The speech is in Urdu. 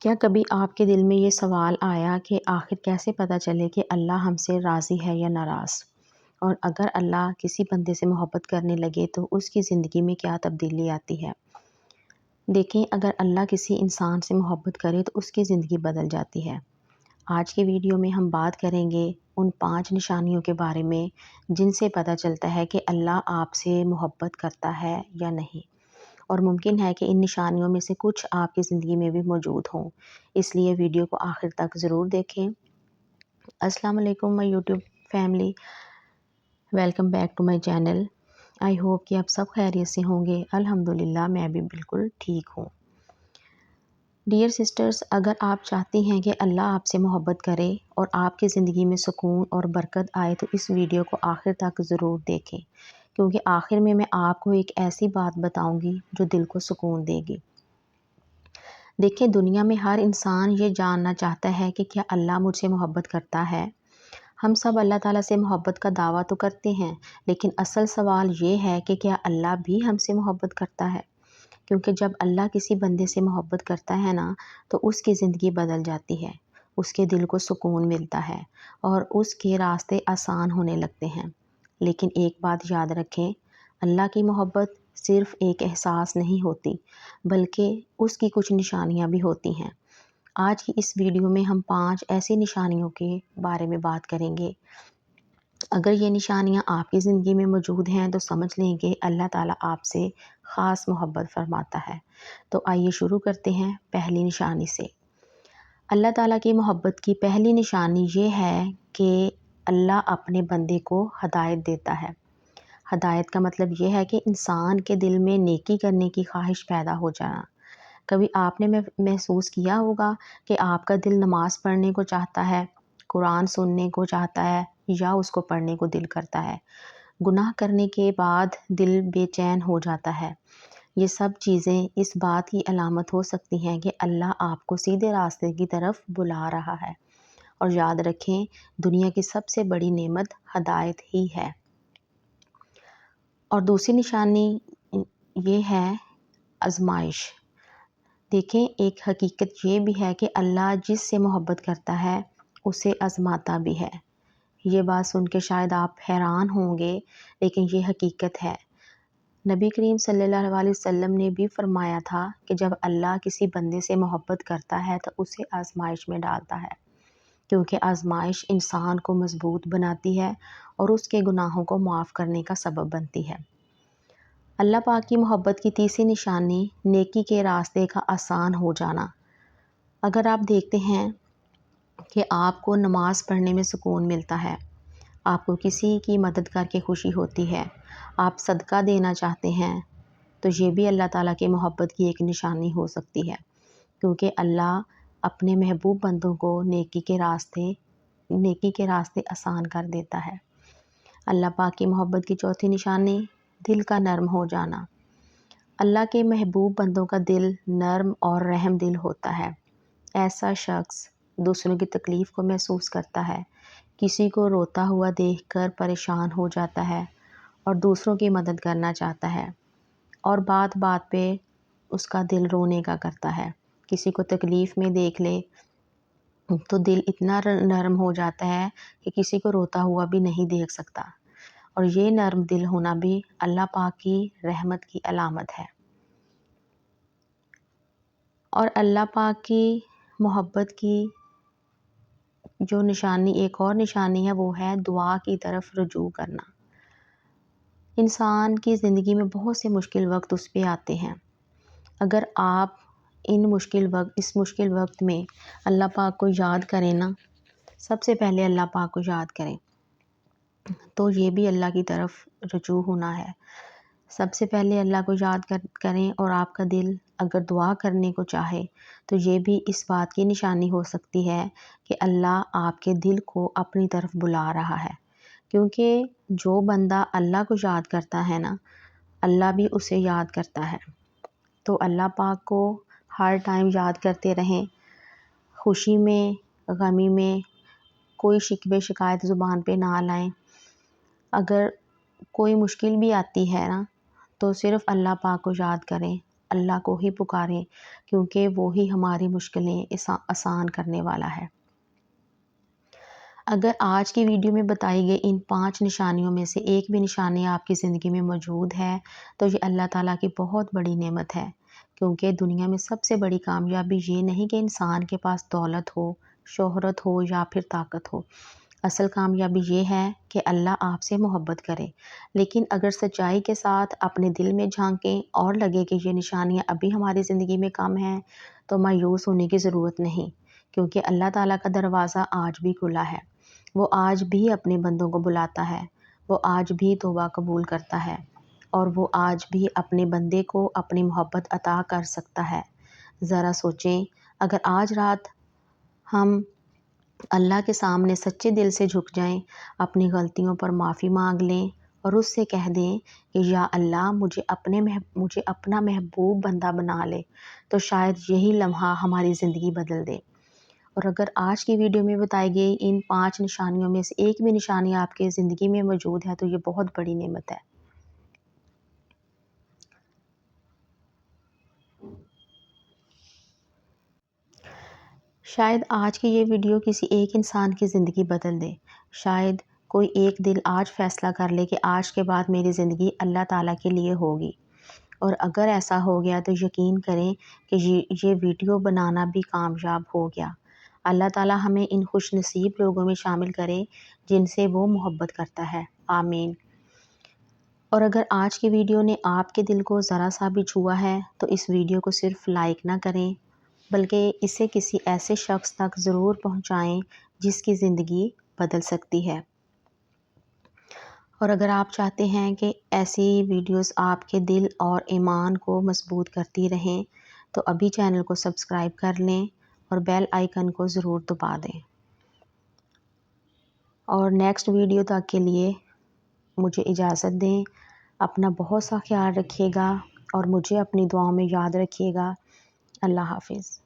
کیا کبھی آپ کے دل میں یہ سوال آیا کہ آخر کیسے پتہ چلے کہ اللہ ہم سے راضی ہے یا ناراض؟ اور اگر اللہ کسی بندے سے محبت کرنے لگے تو اس کی زندگی میں کیا تبدیلی آتی ہے؟ دیکھیں، اگر اللہ کسی انسان سے محبت کرے تو اس کی زندگی بدل جاتی ہے۔ آج کی ویڈیو میں ہم بات کریں گے ان 5 نشانیوں کے بارے میں جن سے پتہ چلتا ہے کہ اللہ آپ سے محبت کرتا ہے یا نہیں، اور ممکن ہے کہ ان نشانیوں میں سے کچھ آپ کی زندگی میں بھی موجود ہوں، اس لیے ویڈیو کو آخر تک ضرور دیکھیں۔ السلام علیکم my YouTube family, welcome back to my channel. I hope کہ آپ سب خیریت سے ہوں گے۔ الحمدللہ میں بھی بالکل ٹھیک ہوں۔ ڈیئر سسٹرز، اگر آپ چاہتی ہیں کہ اللہ آپ سے محبت کرے اور آپ کی زندگی میں سکون اور برکت آئے تو اس ویڈیو کو آخر تک ضرور دیکھیں، کیونکہ آخر میں آپ کو ایک ایسی بات بتاؤں گی جو دل کو سکون دے گی۔ دیکھیں، دنیا میں ہر انسان یہ جاننا چاہتا ہے کہ کیا اللہ مجھ سے محبت کرتا ہے۔ ہم سب اللہ تعالیٰ سے محبت کا دعویٰ تو کرتے ہیں، لیکن اصل سوال یہ ہے کہ کیا اللہ بھی ہم سے محبت کرتا ہے؟ کیونکہ جب اللہ کسی بندے سے محبت کرتا ہے نا، تو اس کی زندگی بدل جاتی ہے، اس کے دل کو سکون ملتا ہے اور اس کے راستے آسان ہونے لگتے ہیں۔ لیکن ایک بات یاد رکھیں، اللہ کی محبت صرف ایک احساس نہیں ہوتی، بلکہ اس کی کچھ نشانیاں بھی ہوتی ہیں۔ آج کی اس ویڈیو میں ہم 5 ایسی نشانیوں کے بارے میں بات کریں گے۔ اگر یہ نشانیاں آپ کی زندگی میں موجود ہیں تو سمجھ لیں کہ اللہ تعالیٰ آپ سے خاص محبت فرماتا ہے۔ تو آئیے شروع کرتے ہیں پہلی نشانی سے۔ اللہ تعالیٰ کی محبت کی پہلی نشانی یہ ہے کہ اللہ اپنے بندے کو ہدایت دیتا ہے۔ ہدایت کا مطلب یہ ہے کہ انسان کے دل میں نیکی کرنے کی خواہش پیدا ہو جانا۔ کبھی آپ نے محسوس کیا ہوگا کہ آپ کا دل نماز پڑھنے کو چاہتا ہے، قرآن سننے کو چاہتا ہے یا اس کو پڑھنے کو دل کرتا ہے۔ گناہ کرنے کے بعد دل بے چین ہو جاتا ہے۔ یہ سب چیزیں اس بات کی علامت ہو سکتی ہیں کہ اللہ آپ کو سیدھے راستے کی طرف بلا رہا ہے۔ اور یاد رکھیں، دنیا کی سب سے بڑی نعمت ہدایت ہی ہے۔ اور دوسری نشانی یہ ہے آزمائش۔ دیکھیں، ایک حقیقت یہ بھی ہے کہ اللہ جس سے محبت کرتا ہے اسے آزماتا بھی ہے۔ یہ بات سن کے شاید آپ حیران ہوں گے، لیکن یہ حقیقت ہے۔ نبی کریم صلی اللہ علیہ وسلم نے بھی فرمایا تھا کہ جب اللہ کسی بندے سے محبت کرتا ہے تو اسے آزمائش میں ڈالتا ہے، کیونکہ آزمائش انسان کو مضبوط بناتی ہے اور اس کے گناہوں کو معاف کرنے کا سبب بنتی ہے۔ اللہ پاک کی محبت کی تیسری نشانی نیکی کے راستے کا آسان ہو جانا۔ اگر آپ دیکھتے ہیں کہ آپ کو نماز پڑھنے میں سکون ملتا ہے، آپ کو کسی کی مدد کر کے خوشی ہوتی ہے، آپ صدقہ دینا چاہتے ہیں، تو یہ بھی اللہ تعالیٰ کی محبت کی ایک نشانی ہو سکتی ہے، کیونکہ اللہ اپنے محبوب بندوں کو نیکی کے راستے آسان کر دیتا ہے۔ اللہ پاک کی محبت کی چوتھی نشانی دل کا نرم ہو جانا۔ اللہ کے محبوب بندوں کا دل نرم اور رحم دل ہوتا ہے۔ ایسا شخص دوسروں کی تکلیف کو محسوس کرتا ہے، کسی کو روتا ہوا دیکھ کر پریشان ہو جاتا ہے اور دوسروں کی مدد کرنا چاہتا ہے، اور بات بات پہ اس کا دل رونے کا کرتا ہے۔ کسی کو تکلیف میں دیکھ لے تو دل اتنا نرم ہو جاتا ہے کہ کسی کو روتا ہوا بھی نہیں دیکھ سکتا، اور یہ نرم دل ہونا بھی اللہ پاک کی رحمت کی علامت ہے۔ اور اللہ پاک کی محبت کی جو نشانی، ایک اور نشانی ہے، وہ ہے دعا کی طرف رجوع کرنا۔ انسان کی زندگی میں بہت سے مشکل وقت اس پہ آتے ہیں۔ اگر آپ اس مشکل وقت میں اللہ پاک کو یاد کریں نا، سب سے پہلے اللہ پاک کو یاد کریں، تو یہ بھی اللہ کی طرف رجوع ہونا ہے۔ سب سے پہلے اللہ کو یاد کریں، اور آپ کا دل اگر دعا کرنے کو چاہے تو یہ بھی اس بات کی نشانی ہو سکتی ہے کہ اللہ آپ کے دل کو اپنی طرف بلا رہا ہے، کیونکہ جو بندہ اللہ کو یاد کرتا ہے نا، اللہ بھی اسے یاد کرتا ہے۔ تو اللہ پاک کو ہر ٹائم یاد کرتے رہیں، خوشی میں، غمی میں، کوئی شکوے شکایت زبان پہ نہ لائیں۔ اگر کوئی مشکل بھی آتی ہے نا، تو صرف اللہ پاک کو یاد کریں، اللہ کو ہی پکاریں، کیونکہ وہی ہماری مشکلیں آسان کرنے والا ہے۔ اگر آج کی ویڈیو میں بتائی گئی ان 5 نشانیوں میں سے ایک بھی نشانی آپ کی زندگی میں موجود ہے تو یہ اللہ تعالیٰ کی بہت بڑی نعمت ہے، کیونکہ دنیا میں سب سے بڑی کامیابی یہ نہیں کہ انسان کے پاس دولت ہو، شہرت ہو یا پھر طاقت ہو۔ اصل کامیابی یہ ہے کہ اللہ آپ سے محبت کرے۔ لیکن اگر سچائی کے ساتھ اپنے دل میں جھانکیں اور لگے کہ یہ نشانیاں ابھی ہماری زندگی میں کم ہیں، تو مایوس ہونے کی ضرورت نہیں، کیونکہ اللہ تعالیٰ کا دروازہ آج بھی کھلا ہے۔ وہ آج بھی اپنے بندوں کو بلاتا ہے، وہ آج بھی توبہ قبول کرتا ہے، اور وہ آج بھی اپنے بندے کو اپنی محبت عطا کر سکتا ہے۔ ذرا سوچیں، اگر آج رات ہم اللہ کے سامنے سچے دل سے جھک جائیں، اپنی غلطیوں پر معافی مانگ لیں اور اس سے کہہ دیں کہ یا اللہ مجھے اپنا محبوب بندہ بنا لے، تو شاید یہی لمحہ ہماری زندگی بدل دے۔ اور اگر آج کی ویڈیو میں بتائی گئی ان 5 نشانیوں میں سے ایک بھی نشانی آپ کے زندگی میں موجود ہے تو یہ بہت بڑی نعمت ہے۔ شاید آج کی یہ ویڈیو کسی ایک انسان کی زندگی بدل دے۔ شاید کوئی ایک دل آج فیصلہ کر لے کہ آج کے بعد میری زندگی اللہ تعالیٰ کے لیے ہوگی۔ اور اگر ایسا ہو گیا تو یقین کریں کہ یہ ویڈیو بنانا بھی کامیاب ہو گیا۔ اللہ تعالیٰ ہمیں ان خوش نصیب لوگوں میں شامل کرے جن سے وہ محبت کرتا ہے۔ آمین۔ اور اگر آج کی ویڈیو نے آپ کے دل کو ذرا سا بھی چھوا ہے تو اس ویڈیو کو صرف لائک نہ کریں، بلکہ اسے کسی ایسے شخص تک ضرور پہنچائیں جس کی زندگی بدل سکتی ہے۔ اور اگر آپ چاہتے ہیں کہ ایسی ویڈیوز آپ کے دل اور ایمان کو مضبوط کرتی رہیں تو ابھی چینل کو سبسکرائب کر لیں اور بیل آئیکن کو ضرور دبا دیں۔ اور نیکسٹ ویڈیو تک کے لیے مجھے اجازت دیں۔ اپنا بہت سا خیال رکھیے گا اور مجھے اپنی دعاؤں میں یاد رکھیے گا۔ اللہ حافظ۔